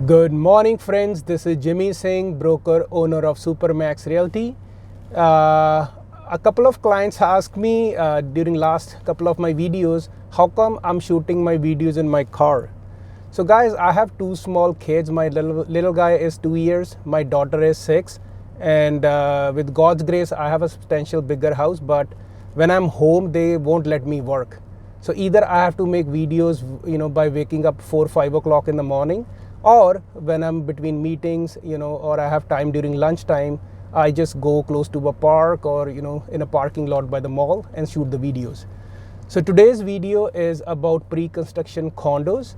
Good morning, friends. This is Jimmy Singh, broker, owner of Supermax Realty. A couple of clients asked me during last couple of my videos, how come I'm shooting my videos in my car? So guys, I have two small kids. My little guy is 2 years. My daughter is 6. And with God's grace, I have a substantial bigger house. But when I'm home, they won't let me work. So either I have to make videos, by waking up 4, 5 o'clock in the morning, or when I'm between meetings, or I have time during lunchtime, I just go close to a park or, in a parking lot by the mall and shoot the videos. So today's video is about pre-construction condos.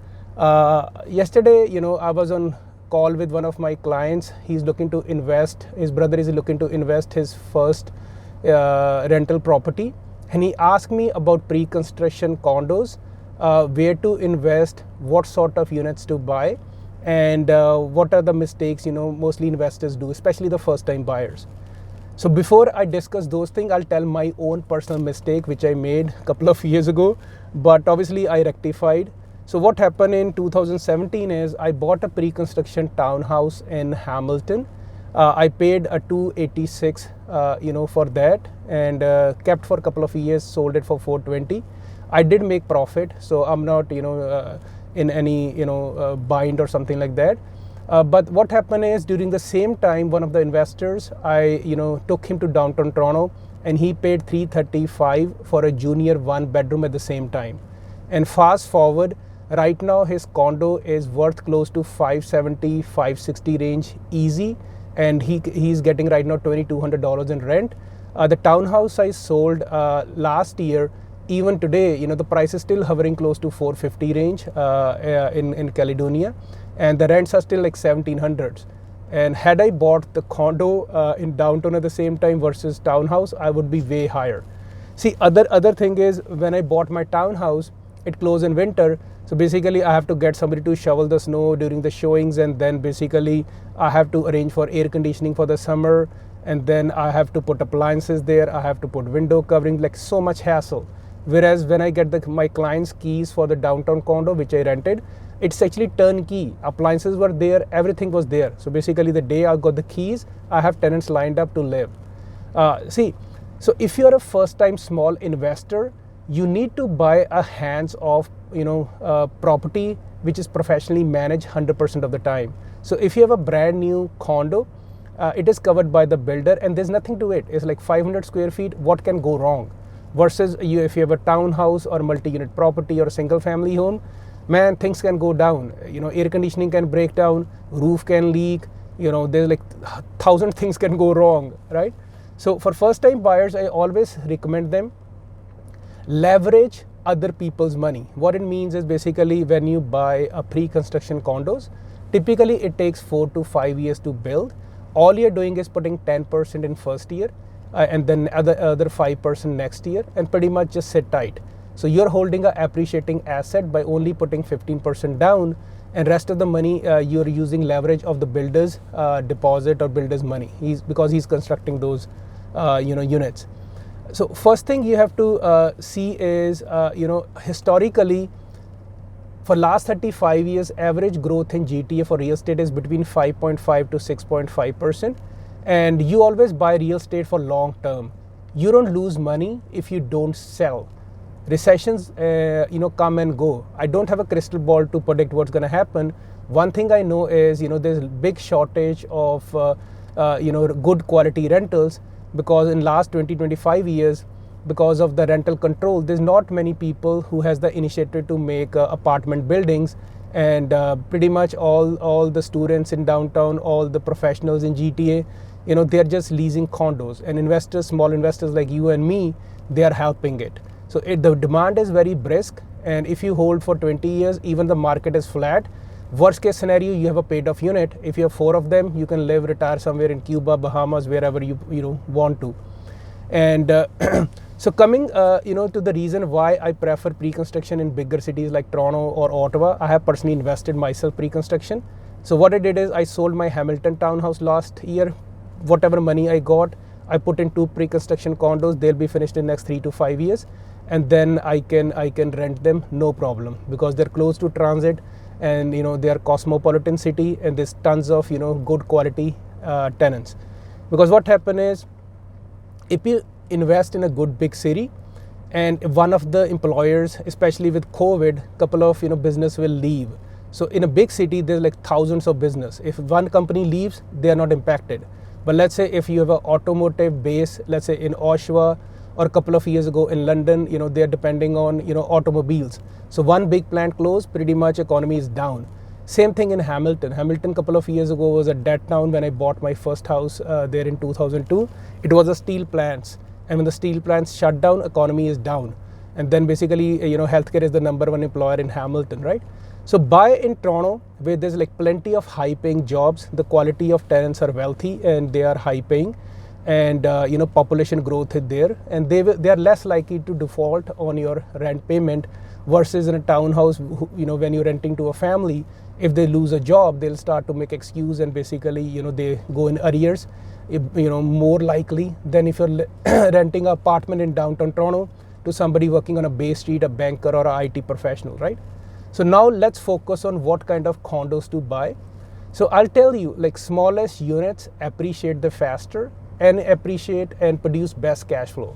Yesterday, I was on call with one of my clients. He's looking to invest. His brother is looking to invest his first rental property. And he asked me about pre-construction condos, where to invest, what sort of units to buy, and what are the mistakes, mostly investors do, especially the first-time buyers. So before I discuss those things, I'll tell my own personal mistake, which I made a couple of years ago, but obviously I rectified. So what happened in 2017 is I bought a pre-construction townhouse in Hamilton. I paid a $286, for that, and kept for a couple of years, sold it for $420. I did make profit, so I'm not, in any, bind or something like that. But what happened is during the same time, one of the investors, I, took him to downtown Toronto, and he paid $335 for a junior 1-bedroom at the same time. And fast forward, right now his condo is worth close to 570, 560 range easy. And he's getting right now $2,200 in rent. The townhouse I sold last year, even today, the price is still hovering close to 450 range in Caledonia, and the rents are still like 1700s. And had I bought the condo in downtown at the same time versus townhouse, I would be way higher. See, other thing is, when I bought my townhouse, it closed in winter. So basically I have to get somebody to shovel the snow during the showings, and then basically I have to arrange for air conditioning for the summer, and then I have to put appliances there, I have to put window covering, like so much hassle. Whereas when I get my client's keys for the downtown condo, which I rented, it's actually turnkey. Appliances were there, everything was there. So basically the day I got the keys, I have tenants lined up to live. So if you're a first-time small investor, you need to buy a hands-off, property which is professionally managed 100% of the time. So if you have a brand new condo, it is covered by the builder, and there's nothing to it. It's like 500 square feet. What can go wrong? Versus if you have a townhouse or multi-unit property or a single-family home, man, things can go down. Air conditioning can break down, roof can leak. There's like 1,000 things can go wrong, right? So for first-time buyers, I always recommend them leverage other people's money. What it means is basically when you buy a pre-construction condos, typically it takes 4 to 5 years to build. All you're doing is putting 10% in first year, and then other 5% next year, and pretty much just sit tight. So you're holding a appreciating asset by only putting 15% down, and rest of the money you're using leverage of the builder's deposit or builder's money. Because he's constructing those units. So first thing you have to see is, historically, for last 35 years, average growth in GTA for real estate is between 5.5 to 6.5%. And you always buy real estate for long term. You don't lose money if you don't sell. Recessions, come and go. I don't have a crystal ball to predict what's going to happen. One thing I know is, there's a big shortage of, good quality rentals, because in last 20-25 years, because of the rental control, there's not many people who has the initiative to make apartment buildings, and pretty much all the students in downtown, all the professionals in GTA, they're just leasing condos, and investors, small investors like you and me, they are helping it. So the demand is very brisk, and if you hold for 20 years, even the market is flat. Worst case scenario, you have a paid off unit. If you have 4 of them, you can retire somewhere in Cuba, Bahamas, wherever you want to. And so coming to the reason why I prefer pre-construction in bigger cities like Toronto or Ottawa, I have personally invested myself pre-construction. So what I did is I sold my Hamilton townhouse last year. Whatever money I got, I put in 2 pre-construction condos. They'll be finished in next 3 to 5 years, and then I can rent them, no problem, because they're close to transit. and they are cosmopolitan city, and there's tons of good quality tenants. Because what happen is, if you invest in a good big city, and one of the employers, especially with COVID, couple of business will leave. So in a big city, there's like thousands of business. If one company leaves, they are not impacted. But let's say if you have an automotive base, let's say in Oshawa, or a couple of years ago in London, they are depending on automobiles. So one big plant closed, pretty much economy is down. Same thing in Hamilton. Hamilton couple of years ago was a dead town when I bought my first house there in 2002. It was a steel plants, and when the steel plants shut down, economy is down. And then basically healthcare is the number one employer in Hamilton, right? So buy in Toronto, where there's like plenty of high paying jobs, the quality of tenants are wealthy and they are high paying, and population growth is there, and they are less likely to default on your rent payment versus in a townhouse. When you're renting to a family, if they lose a job, they'll start to make excuse, and basically they go in arrears, more likely than if you're renting an apartment in downtown Toronto to somebody working on a Bay Street, a banker or a IT professional, right? So now let's focus on what kind of condos to buy. So I'll tell you, like, smallest units appreciate the faster and appreciate and produce best cash flow.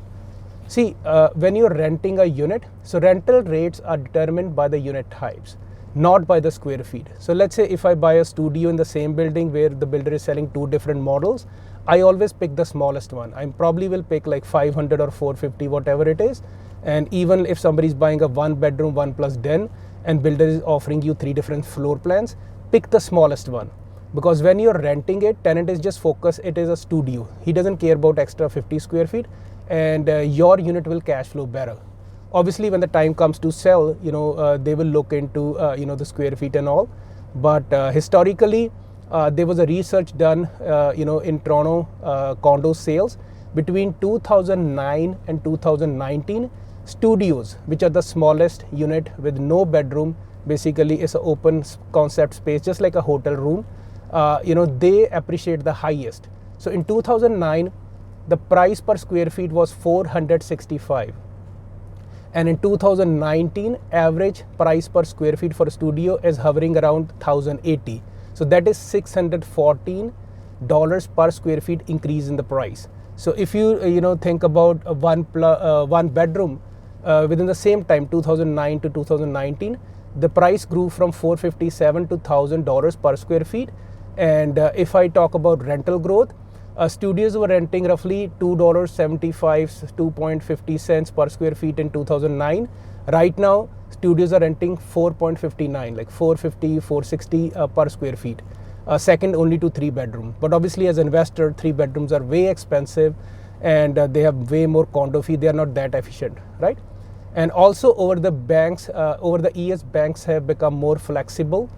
See, when you're renting a unit, so rental rates are determined by the unit types, not by the square feet. So let's say if I buy a studio in the same building where the builder is selling two different models, I always pick the smallest one. I probably will pick like 500 or 450, whatever it is. And even if somebody's buying a 1-bedroom, 1+ den, and builder is offering you 3 different floor plans, pick the smallest one. Because when you're renting it, tenant is just focused, it is a studio. He doesn't care about extra 50 square feet, and your unit will cash flow better. Obviously, when the time comes to sell, they will look into the square feet and all. But historically, there was a research done in Toronto condo sales between 2009 and 2019. Studios, which are the smallest unit with no bedroom, basically is an open concept space, just like a hotel room, they appreciate the highest. So in 2009, the price per square feet was 465, and in 2019, average price per square feet for a studio is hovering around 1080. So that is $614 per square feet increase in the price. So if you think about a one bedroom, within the same time, 2009 to 2019, the price grew from $457 to $1,000 per square feet. And if I talk about rental growth, studios were renting roughly $2.75, 2.50 cents per square feet in 2009. Right now, studios are renting 4.59, like 450, 460 per square feet. Second only to 3-bedroom. But obviously, as an investor, 3 bedrooms are way expensive, and they have way more condo fee. They are not that efficient, right? And also over the years, banks have become more flexible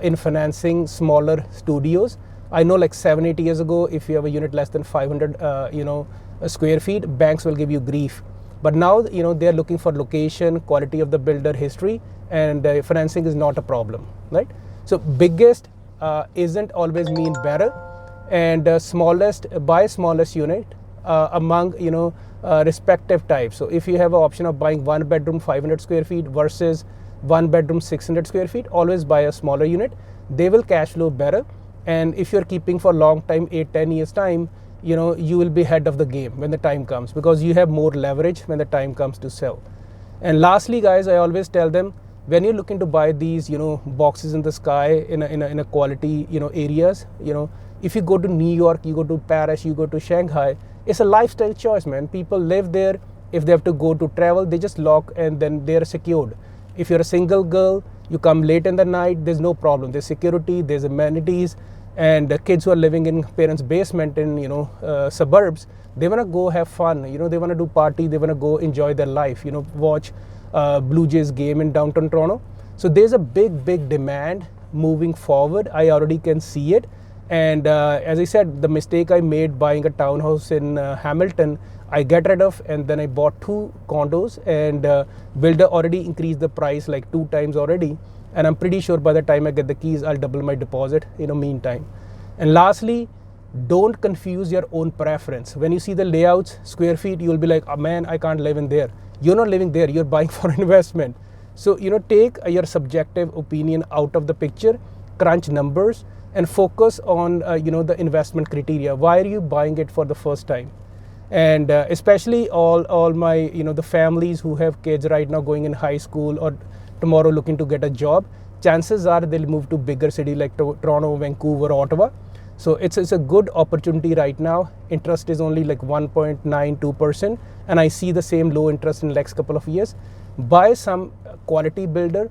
in financing smaller studios. I know like 7-8 years ago, if you have a unit less than 500 square feet, banks will give you grief. But now they are looking for location, quality of the builder, history, and financing is not a problem, right? So biggest isn't always mean better, and buy smallest unit among respective types. So if you have an option of buying 1-bedroom 500 square feet versus 1-bedroom 600 square feet, always buy a smaller unit. They will cash flow better, and if you're keeping for long time, 8-10 years time, you will be ahead of the game when the time comes, because you have more leverage when the time comes to sell. And lastly, guys, I always tell them, when you're looking to buy these boxes in the sky in a quality areas, if you go to New York, you go to Paris, you go to Shanghai, it's a lifestyle choice, man. People live there. If they have to go to travel, they just lock and then they're secured. If you're a single girl, you come late in the night, there's no problem. There's security, there's amenities, and the kids who are living in parents' basement in suburbs, they want to go have fun. They want to do party. They want to go enjoy their life. Watch Blue Jays game in downtown Toronto. So there's a big demand moving forward. I already can see it. And as I said, the mistake I made buying a townhouse in Hamilton, I get rid of, and then I bought 2 condos, and builder already increased the price like 2 times already. And I'm pretty sure by the time I get the keys, I'll double my deposit meantime. And lastly, don't confuse your own preference. When you see the layouts, square feet, you'll be like, oh man, I can't live in there. You're not living there, you're buying for investment. So take your subjective opinion out of the picture, crunch numbers, and focus on the investment criteria. Why are you buying it for the first time? And especially all my the families who have kids right now going in high school or tomorrow looking to get a job, chances are they'll move to bigger city like Toronto, Vancouver, Ottawa. So it's a good opportunity right now. Interest is only like 1.92%, and I see the same low interest in the next couple of years. Buy some quality builder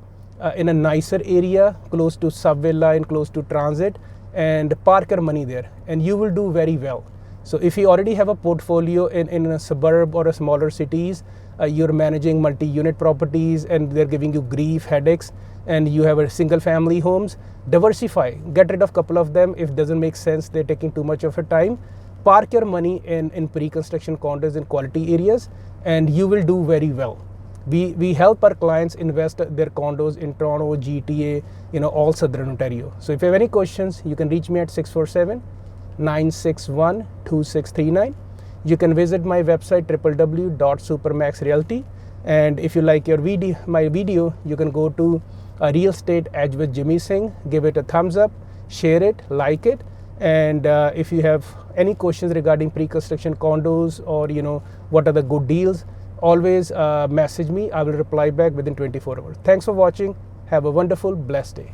in a nicer area, close to subway line, close to transit, and park your money there, and you will do very well. So if you already have a portfolio in a suburb or a smaller cities, you're managing multi-unit properties and they're giving you grief, headaches, and you have a single family homes, diversify, get rid of a couple of them. If it doesn't make sense, they're taking too much of your time, park your money in pre-construction condos in quality areas, and you will do very well. We help our clients invest their condos in Toronto, GTA, all Southern Ontario. So if you have any questions, you can reach me at 647-961-2639. You can visit my website www.supermaxrealty. And if you like my video, you can go to Real Estate Edge with Jimmy Singh. Give it a thumbs up, share it, like it. And if you have any questions regarding pre-construction condos or what are the good deals, always message me. I will reply back within 24 hours. Thanks for watching. Have a wonderful, blessed day.